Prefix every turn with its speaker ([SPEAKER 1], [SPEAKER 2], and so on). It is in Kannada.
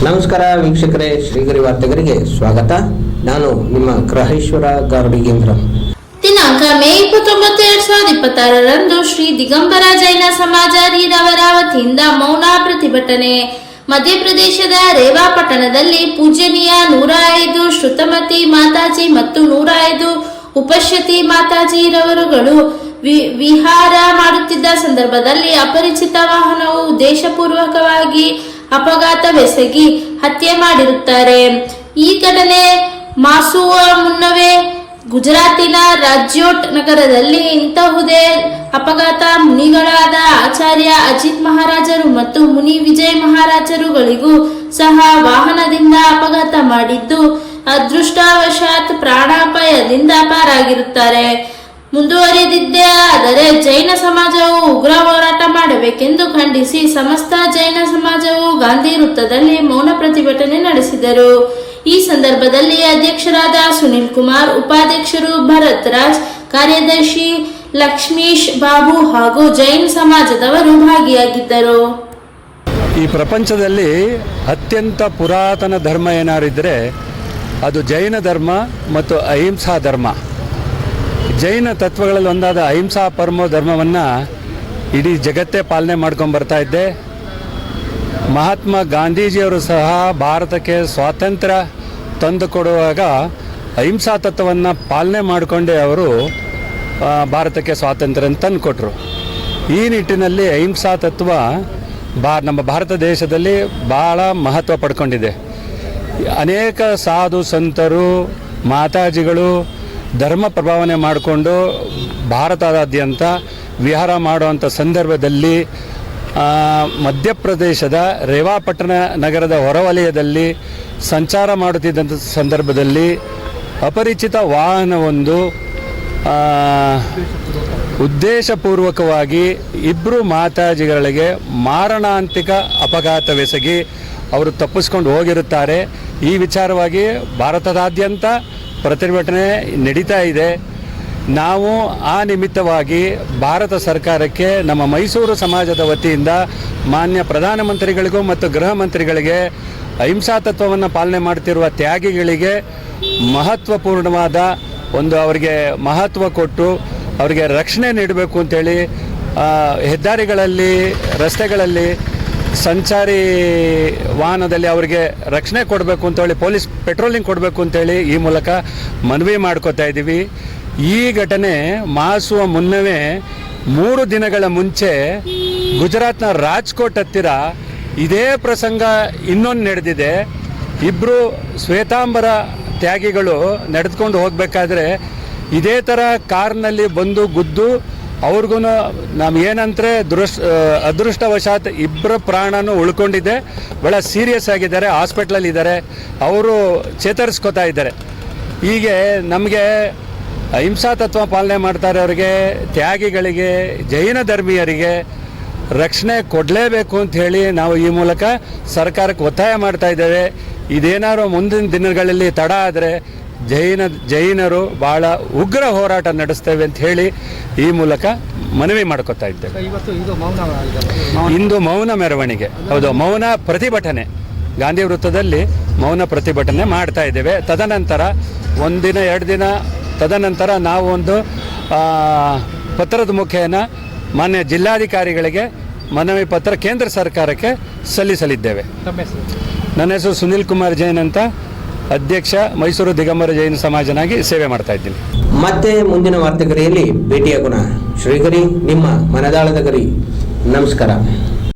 [SPEAKER 1] ನಮಸ್ಕಾರ ವೀಕ್ಷಕರೇ, ಶ್ರೀಗರಿ ವಾರ್ತೆಗರಿಗೆ ಸ್ವಾಗತ. ನಾನು ನಿಮ್ಮ ಗ್ರಹೇಶ್ವರ ಗಾರ್ಡಿಗೇಂದ್ರ.
[SPEAKER 2] ದಿನಾಂಕ ಮೇ 29, 2026ರಂದು ಶ್ರೀ ದಿಗಂಬರ ಜೈನ ಸಮಾಜ ರವರ ವತಿಯಿಂದ ಮೌನ ಪ್ರತಿಭಟನೆ. ಮಧ್ಯಪ್ರದೇಶದ ರೇವಾ ಪಟ್ಟಣದಲ್ಲಿ ಪೂಜನೀಯ 105 ಶ್ರುತಮತಿ ಮಾತಾಜಿ ಮತ್ತು 105 ಉಪಶ್ಯತಿ ಮಾತಾಜಿ ರವರುಗಳು ವಿಹಾರ ಮಾಡುತ್ತಿದ್ದ ಸಂದರ್ಭದಲ್ಲಿ ಅಪರಿಚಿತ ವಾಹನವು ಉದ್ದೇಶಪೂರ್ವಕವಾಗಿ ಅಪಘಾತವೆಸಗಿ ಹತ್ಯೆ ಮಾಡಿರುತ್ತಾರೆ. ಈ ಘಟನೆ ಮಾಸುವ ಮುನ್ನವೇ ಗುಜರಾತಿನ ರಾಜ್ಯೋಟ್ ನಗರದಲ್ಲಿ ಇಂತಹುದೇ ಅಪಘಾತ ಮುನಿಗಳಾದ ಆಚಾರ್ಯ ಅಜಿತ್ ಮಹಾರಾಜರು ಮತ್ತು ಮುನಿ ವಿಜಯ್ ಮಹಾರಾಜರುಗಳಿಗೂ ಸಹ ವಾಹನದಿಂದ ಅಪಘಾತ ಮಾಡಿದ್ದು ಅದೃಷ್ಟವಶಾತ್ ಪ್ರಾಣಾಪಾಯದಿಂದ ಪಾರಾಗಿರುತ್ತಾರೆ. ಮುಂದುವರಿದಿದ್ದೇ ಆದರೆ ಜೈನ ಸಮಾಜವು ಉಗ್ರ ಹೋರಾಟ ಮಾಡಬೇಕೆಂದು ಖಂಡಿಸಿ ಸಮಸ್ತ ಜೈನ ಸಮಾಜವು ಗಾಂಧಿ ವೃತ್ತದಲ್ಲಿ ಮೌನ ಪ್ರತಿಭಟನೆ ನಡೆಸಿದರು. ಈ ಸಂದರ್ಭದಲ್ಲಿ ಅಧ್ಯಕ್ಷರಾದ ಸುನಿಲ್ ಕುಮಾರ್, ಉಪಾಧ್ಯಕ್ಷರು ಭರತ್ ರಾಜ್, ಕಾರ್ಯದರ್ಶಿ ಲಕ್ಷ್ಮೀಶ್ ಬಾಬು ಹಾಗೂ ಜೈನ ಸಮಾಜದವರು ಭಾಗಿಯಾಗಿದ್ದರು.
[SPEAKER 3] ಈ ಪ್ರಪಂಚದಲ್ಲಿ ಅತ್ಯಂತ ಪುರಾತನ ಧರ್ಮ ಏನಾರಿದ್ರೆ ಅದು ಜೈನ ಧರ್ಮ ಮತ್ತು ಅಹಿಂಸಾ ಧರ್ಮ. ಜೈನ ತತ್ವಗಳಲ್ಲಿ ಒಂದಾದ ಅಹಿಂಸಾ ಪರಮೋ ಧರ್ಮವನ್ನು ಇಡೀ ಜಗತ್ತೇ ಪಾಲನೆ ಮಾಡ್ಕೊಂಡು ಬರ್ತಾ ಇದ್ದೆ. ಮಹಾತ್ಮ ಗಾಂಧೀಜಿಯವರು ಸಹ ಭಾರತಕ್ಕೆ ಸ್ವಾತಂತ್ರ್ಯ ತಂದು ಕೊಡುವಾಗ ಅಹಿಂಸಾ ತತ್ವವನ್ನು ಪಾಲನೆ ಮಾಡಿಕೊಂಡೇ ಅವರು ಭಾರತಕ್ಕೆ ಸ್ವಾತಂತ್ರ್ಯ ತಂದು ಕೊಟ್ಟರು. ಈ ನಿಟ್ಟಿನಲ್ಲಿ ಅಹಿಂಸಾ ತತ್ವ ನಮ್ಮ ಭಾರತ ದೇಶದಲ್ಲಿ ಭಾಳ ಮಹತ್ವ ಪಡ್ಕೊಂಡಿದೆ. ಅನೇಕ ಸಾಧು ಸಂತರು ಮಾತಾಜಿಗಳು ಧರ್ಮ ಪ್ರಭಾವನೆ ಮಾಡಿಕೊಂಡು ಭಾರತದಾದ್ಯಂತ ವಿಹಾರ ಮಾಡುವಂಥ ಸಂದರ್ಭದಲ್ಲಿ ಮಧ್ಯಪ್ರದೇಶದ ರೇವಾಪಟ್ಟಣ ನಗರದ ಹೊರವಲಯದಲ್ಲಿ ಸಂಚಾರ ಮಾಡುತ್ತಿದ್ದಂಥ ಸಂದರ್ಭದಲ್ಲಿ ಅಪರಿಚಿತ ವಾಹನವೊಂದು ಉದ್ದೇಶಪೂರ್ವಕವಾಗಿ ಇಬ್ಬರು ಮಾತಾಜಿಗಳಿಗೆ ಮಾರಣಾಂತಿಕ ಅಪಘಾತವೆಸಗಿ ಅವರು ತಪ್ಪಿಸ್ಕೊಂಡು ಹೋಗಿರುತ್ತಾರೆ. ಈ ವಿಚಾರವಾಗಿ ಭಾರತದಾದ್ಯಂತ ಪ್ರತಿಭಟನೆ ನಡೀತಾ ಇದೆ. ನಾವು ಆ ನಿಮಿತ್ತವಾಗಿ ಭಾರತ ಸರ್ಕಾರಕ್ಕೆ ನಮ್ಮ ಮೈಸೂರು ಸಮಾಜದ ವತಿಯಿಂದ ಮಾನ್ಯ ಪ್ರಧಾನಮಂತ್ರಿಗಳಿಗೂ ಮತ್ತು ಗೃಹ ಮಂತ್ರಿಗಳಿಗೆ ಅಹಿಂಸಾ ತತ್ವವನ್ನು ಪಾಲನೆ ಮಾಡ್ತಿರುವ ತ್ಯಾಗಿಗಳಿಗೆ ಮಹತ್ವಪೂರ್ಣವಾದ ಅವರಿಗೆ ಮಹತ್ವ ಕೊಟ್ಟು ಅವರಿಗೆ ರಕ್ಷಣೆ ನೀಡಬೇಕು ಅಂತೇಳಿ ಹೆದ್ದಾರಿಗಳಲ್ಲಿ ರಸ್ತೆಗಳಲ್ಲಿ ಸಂಚಾರಿ ವಾಹನದಲ್ಲಿ ಅವರಿಗೆ ರಕ್ಷಣೆ ಕೊಡಬೇಕು ಅಂತೇಳಿ ಪೊಲೀಸ್ ಪೆಟ್ರೋಲಿಂಗ್ ಕೊಡಬೇಕು ಅಂತೇಳಿ ಈ ಮೂಲಕ ಮನವಿ ಮಾಡ್ಕೋತಾ ಇದ್ದೀವಿ. ಈ ಘಟನೆ ಮಾಸುವ ಮುನ್ನವೇ 3 ದಿನಗಳ ಮುಂಚೆ ಗುಜರಾತ್ನ ರಾಜ್ಕೋಟ್ ಹತ್ತಿರ ಇದೇ ಪ್ರಸಂಗ ಇನ್ನೊಂದು ನಡೆದಿದೆ. ಇಬ್ಬರು ಶ್ವೇತಾಂಬರ ತ್ಯಾಗಿಗಳು ನಡೆದುಕೊಂಡು ಹೋಗಬೇಕಾದ್ರೆ ಇದೇ ಥರ ಕಾರ್ನಲ್ಲಿ ಬಂದು ಗುದ್ದು ಅವ್ರಿಗೂ ನಮಗೇನಂದರೆ ಅದೃಷ್ಟವಶಾತ್ ಇಬ್ಬರ ಪ್ರಾಣನೂ ಉಳ್ಕೊಂಡಿದೆ. ಭಾಳ ಸೀರಿಯಸ್ ಆಗಿದ್ದಾರೆ, ಹಾಸ್ಪಿಟ್ಲಲ್ಲಿ ಇದ್ದಾರೆ, ಅವರು ಚೇತರಿಸ್ಕೋತಾ ಇದ್ದಾರೆ. ಹೀಗೆ ನಮಗೆ ಅಹಿಂಸಾ ತತ್ವ ಪಾಲನೆ ಮಾಡ್ತಾರೆ ಅವರಿಗೆ ತ್ಯಾಗಿಗಳಿಗೆ ಜೈನ ಧರ್ಮೀಯರಿಗೆ ರಕ್ಷಣೆ ಕೊಡಲೇಬೇಕು ಅಂತ ಹೇಳಿ ನಾವು ಈ ಮೂಲಕ ಸರ್ಕಾರಕ್ಕೆ ಒತ್ತಾಯ ಮಾಡ್ತಾ ಇದ್ದೇವೆ. ಇದೇನಾದ್ರು ಮುಂದಿನ ದಿನಗಳಲ್ಲಿ ತಡ ಆದರೆ ಜೈನರು ಭಾಳ ಉಗ್ರ ಹೋರಾಟ ನಡೆಸ್ತೇವೆ ಅಂತ ಹೇಳಿ ಈ ಮೂಲಕ ಮನವಿ ಮಾಡ್ಕೋತಾ ಇದ್ದೇವೆ. ಇಂದು ಮೌನ ಮೆರವಣಿಗೆ, ಹೌದು, ಮೌನ ಪ್ರತಿಭಟನೆ ಗಾಂಧಿ ವೃತ್ತದಲ್ಲಿ ಮೌನ ಪ್ರತಿಭಟನೆ ಮಾಡ್ತಾ ಇದ್ದೇವೆ. ತದನಂತರ 1 ದಿನ 2 ದಿನ ತದನಂತರ ನಾವು ಒಂದು ಪತ್ರದ ಮುಖೇನ ಮಾನ್ಯ ಜಿಲ್ಲಾಧಿಕಾರಿಗಳಿಗೆ ಮನವಿ ಪತ್ರ ಕೇಂದ್ರ ಸರ್ಕಾರಕ್ಕೆ ಸಲ್ಲಿಸಲಿದ್ದೇವೆ. ನನ್ನ ಹೆಸರು ಸುನಿಲ್ ಕುಮಾರ್ ಜೈನ್ ಅಂತ, ಅಧ್ಯಕ್ಷ ಮೈಸೂರು ದಿಗಂಬರ ಜೈನ ಸಮಾಜನಾಗಿ ಸೇವೆ ಮಾಡ್ತಾ ಇದ್ದೀನಿ.
[SPEAKER 1] ಮತ್ತೆ ಮುಂದಿನ ವಾರ್ತೆಗರಿಯಲ್ಲಿ ಭೇಟಿಯಾಗೋಣ. ಶ್ರೀಗರಿ ನಿಮ್ಮ ಮನದಾಳದ ಗರಿ. ನಮಸ್ಕಾರ.